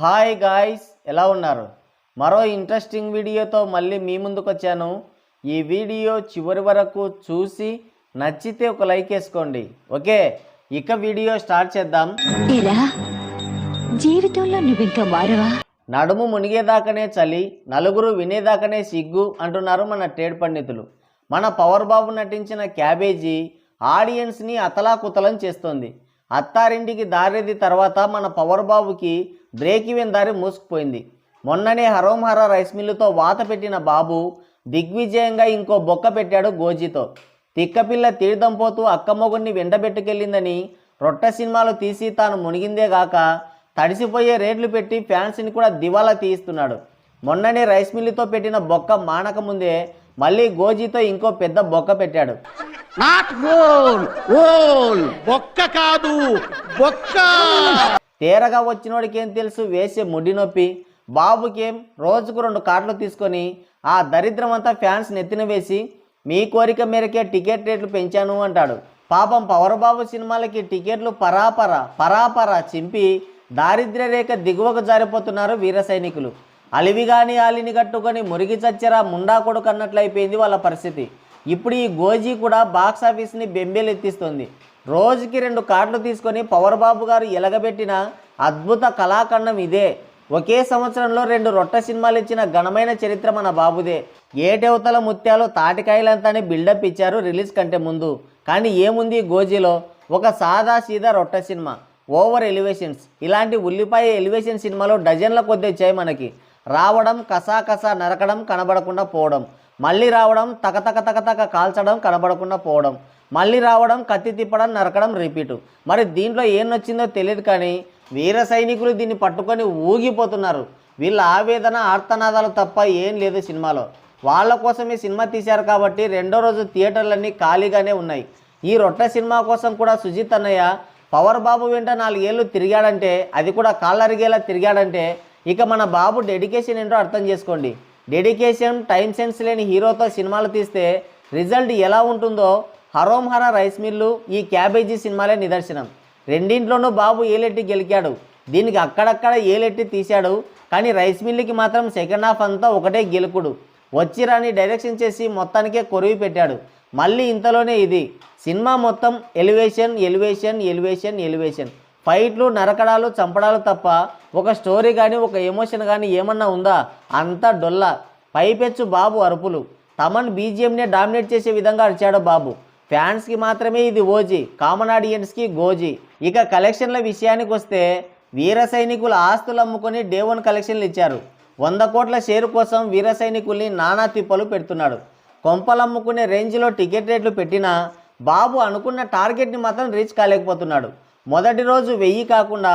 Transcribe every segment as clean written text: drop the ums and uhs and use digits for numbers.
Hi guys, ఎలా ఉన్నారు? మరో ఇంట్రెస్టింగ్ వీడియోతో మళ్ళీ మీ ముందుకు వచ్చాను. ఈ వీడియో చివరి వరకు చూసి నచ్చితే ఒక లైక్ వేసుకోండి. ఓకే, ఇక వీడియో స్టార్ట్ చేద్దాం. జీవితంలో నువ్వింకా మారవా? నడుము మునిగేదాకనే చలి, నలుగురు వినేదాకనే సిగ్గు అంటున్నారు మన ట్రేడ్ పండితులు. మన పవర్ బాబు నటించిన క్యాబేజీ ఆడియన్స్ని అతలాకుతలం చేస్తోంది. అత్తారింటికి దారేది తర్వాత మన పవర్ బాబుకి బ్రేక్ ఈవెన్ దారి మూసుకుపోయింది. మొన్ననే హరోంహర రైస్ మిల్లుతో వాత పెట్టిన బాబు దిగ్విజయంగా ఇంకో బొక్క పెట్టాడు గోజీతో. తిక్కపిల్ల తీర్థంపోతూ అక్కమ్మగుడిని వెంటబెట్టుకెళ్ళిందని రొట్ట సినిమాలు తీసి తాను మునిగిందే గాక తడిసిపోయే రేట్లు పెట్టి ఫ్యాన్స్ని కూడా దివాలా తీయిస్తున్నాడు. మొన్ననే రైస్ మిల్లుతో పెట్టిన బొక్క మానకముందే మళ్ళీ గోజీతో ఇంకో పెద్ద బొక్క పెట్టాడు. తేరగా వచ్చినోడికేం తెలుసు వేసే ముడి నొప్పి. బాబుకేం రోజుకు 2 కార్డులు తీసుకొని ఆ దరిద్రం అంతా ఫ్యాన్స్ నెత్తిన వేసి మీ కోరిక మేరకే టికెట్ రేట్లు పెంచాను అంటాడు. పాపం పవర్ బాబు సినిమాలకి టికెట్లు పరాపరా చింపి దారిద్ర్య రేఖ దిగువకు జారిపోతున్నారు వీర సైనికులు. అలివిగాని ఆలిని కట్టుకొని మురిగి చచ్చరా ముండా కొడుకు అన్నట్లయిపోయింది వాళ్ళ పరిస్థితి. ఇప్పుడు ఈ గోజీ కూడా బాక్స్ ఆఫీస్ని బెంబేలెత్తిస్తుంది. రోజుకి 2 కార్డులు తీసుకొని పవర్ బాబు గారు ఎలగబెట్టిన అద్భుత కళాఖండం ఇదే. ఒకే సంవత్సరంలో 2 రొట్ట సినిమాలు ఇచ్చిన ఘనమైన చరిత్ర మన బాబుదే. ఏటెవతల ముత్యాలు తాటికాయలంతానే బిల్డప్ ఇచ్చారు రిలీజ్ కంటే ముందు. కానీ ఏముంది గోజీలో? ఒక సాదా సీదా రొట్ట సినిమా, ఓవర్ ఎలివేషన్స్. ఇలాంటి ఉల్లిపాయ ఎలివేషన్ సినిమాలో డజన్ల కొద్ది వచ్చాయి మనకి. రావడం కసా నరకడం కనబడకుండా పోవడం, మళ్ళీ రావడం తకతక కాల్చడం కనబడకుండా పోవడం, మళ్ళీ రావడం కత్తి తిప్పడం నరకడం రిపీటు. మరి దీంట్లో ఏం నచ్చిందో తెలియదు కానీ వీర సైనికులు దీన్ని పట్టుకొని ఊగిపోతున్నారు. వీళ్ళ ఆవేదన ఆర్తనాదాలు తప్ప ఏం లేదు సినిమాలో. వాళ్ళ కోసమే సినిమా తీశారు కాబట్టి రెండో రోజు థియేటర్లన్నీ ఖాళీగానే ఉన్నాయి. ఈ రొట్ట సినిమా కోసం కూడా సుజిత్ అన్నయ్య పవర్ బాబు వెంట 4 ఏళ్ళు తిరిగాడంటే, అది కూడా కాళ్ళరిగేలా తిరిగాడంటే ఇక మన బాబు డెడికేషన్ ఏంటో అర్థం చేసుకోండి. డెడికేషన్, టైం సెన్స్ లేని హీరోతో సినిమాలు తీస్తే రిజల్ట్ ఎలా ఉంటుందో హరోంహర రైస్ మిల్లు, ఈ క్యాబేజీ సినిమాలే నిదర్శనం. రెండింట్లోనూ బాబు ఏలెట్టి గెలికాడు. దీనికి అక్కడక్కడ ఏలెట్టి తీశాడు. కానీ రైస్ మిల్లుకి మాత్రం సెకండ్ హాఫ్ అంతా ఒకటే గెలుకుడు. వచ్చిరాని డైరెక్షన్ చేసి మొత్తానికే కొరివి పెట్టాడు. మళ్ళీ ఇంతలోనే ఇది సినిమా మొత్తం ఎలివేషన్. ఫైట్లు, నరకడాలు, చంపడాలు తప్ప ఒక స్టోరీ కానీ ఒక ఎమోషన్ కానీ ఏమన్నా ఉందా? అంతా డొల్లా. పైపెచ్చు బాబు అరుపులు. తమన్ బీజిఎంనే డామినేట్ చేసే విధంగా అరిచాడు బాబు. ఫ్యాన్స్కి మాత్రమే ఇది ఓజీ, కామన్ ఆడియన్స్కి గోజీ. ఇక కలెక్షన్ల విషయానికి వస్తే వీర సైనికుల ఆస్తులు అమ్ముకొని డే 1 కలెక్షన్లు ఇచ్చారు. 100 కోట్ల షేరు కోసం వీర సైనికుల్ని నానా తిప్పలు పెడుతున్నాడు. కొంపలమ్ముకునే రేంజ్లో టికెట్ రేట్లు పెట్టినా బాబు అనుకున్న టార్గెట్ని మాత్రం రీచ్ కాలేకపోతున్నాడు. మొదటి రోజు 1000 కాకుండా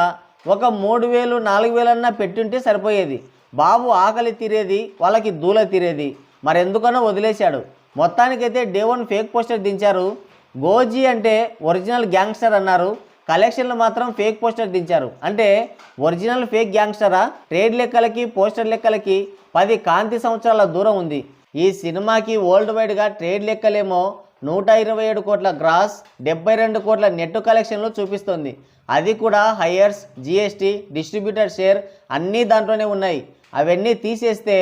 ఒక 3000, 4000 అన్నా పెట్టుంటే సరిపోయేది. బాబు ఆకలి తీరేది, వాళ్ళకి దూల తీరేది. మరెందుకనో వదిలేశాడు. మొత్తానికైతే డే 1 ఫేక్ పోస్టర్ దించారు. గోజీ అంటే ఒరిజినల్ గ్యాంగ్స్టర్ అన్నారు, కలెక్షన్లు మాత్రం ఫేక్ పోస్టర్ దించారు. అంటే ఒరిజినల్ ఫేక్ గ్యాంగ్స్టరా? ట్రేడ్ లెక్కలకి పోస్టర్ లెక్కలకి 10 కాంతి సంవత్సరాల దూరం ఉంది. ఈ సినిమాకి వరల్డ్ వైడ్గా ట్రేడ్ లెక్కలేమో 127 కోట్ల గ్రాస్, 72 కోట్ల నెట్ కలెక్షన్లు చూపిస్తుంది. అది కూడా హైయర్స్, జిఎస్టీ, డిస్ట్రిబ్యూటర్ షేర్ అన్నీ దాంట్లోనే ఉన్నాయి. అవన్నీ తీసేస్తే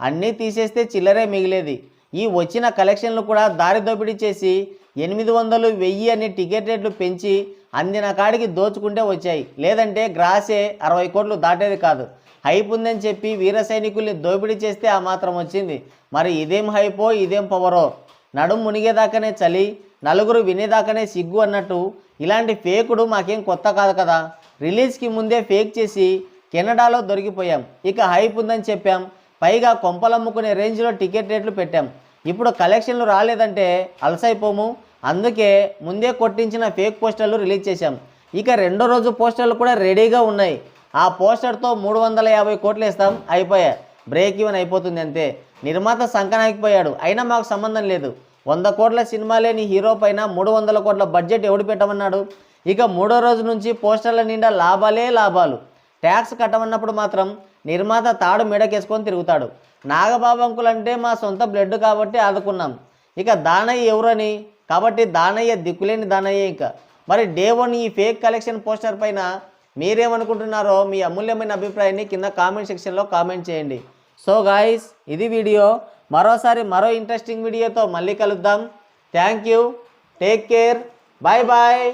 అన్నీ తీసేస్తే చిల్లరే మిగిలేది. ఈ వచ్చిన కలెక్షన్లు కూడా దారి దోపిడీ చేసి 800, 1000 అని టికెట్ రేట్లు పెంచి అందిన కాడికి దోచుకుంటే వచ్చాయి. లేదంటే గ్రాసే 60 కోట్లు దాటేది కాదు. హైప్ ఉందని చెప్పి వీర సైనికుల్ని దోపిడీ చేస్తే ఆ మాత్రం వచ్చింది. మరి ఇదేం హైపో, ఇదేం పవరో. నడుము మునిగేదాకానే చలి, నలుగురు వినేదాకానే సిగ్గు అన్నట్టు ఇలాంటి ఫేకుడు మాకేం కొత్త కాదు కదా. రిలీజ్కి ముందే ఫేక్ చేసి కెనడాలో దొరికిపోయాం. ఇక హైప్ ఉందని చెప్పాం, పైగా కొంపలమ్ముకునే రేంజ్లో టికెట్ రేట్లు పెట్టాం. ఇప్పుడు కలెక్షన్లు రాలేదంటే అలసైపోము. అందుకే ముందే కొట్టించిన ఫేక్ పోస్టర్లు రిలీజ్ చేశాం. ఇక రెండో రోజు పోస్టర్లు కూడా రెడీగా ఉన్నాయి. ఆ పోస్టర్తో 350 కోట్లు వేస్తాం, అయిపోయా, బ్రేక్ ఈవెన్ అయిపోతుంది అంతే. నిర్మాత సంకనాకిపోయాడు, అయినా మాకు సంబంధం లేదు. 100 కోట్ల సినిమా లేని హీరో పైన 300 కోట్ల బడ్జెట్ ఎవడు పెట్టమన్నాడు? ఇక 3వ రోజు నుంచి పోస్టర్ల నిండా లాభాలు. ట్యాక్స్ కట్టమన్నప్పుడు మాత్రం నిర్మాత తాడు మెడకేసుకొని తిరుగుతాడు. నాగబాబు అంకుల్ అంటే మా సొంత బ్లడ్ కాబట్టి ఆదుకున్నాం. ఇక దానయ్య ఎవరని? కాబట్టి దానయ్య దిక్కులేని దానయ్య. ఇక మరి డే 1 ఈ ఫేక్ కలెక్షన్ పోస్టర్ పైన మీరేమనుకుంటున్నారో మీ అమూల్యమైన అభిప్రాయాన్ని కింద కామెంట్ సెక్షన్లో కామెంట్ చేయండి. సో గాయ్స్, ఇది వీడియో. మరోసారి మరో ఇంట్రెస్టింగ్ వీడియోతో మళ్ళీ కలుద్దాం. Thank you, take care, bye bye.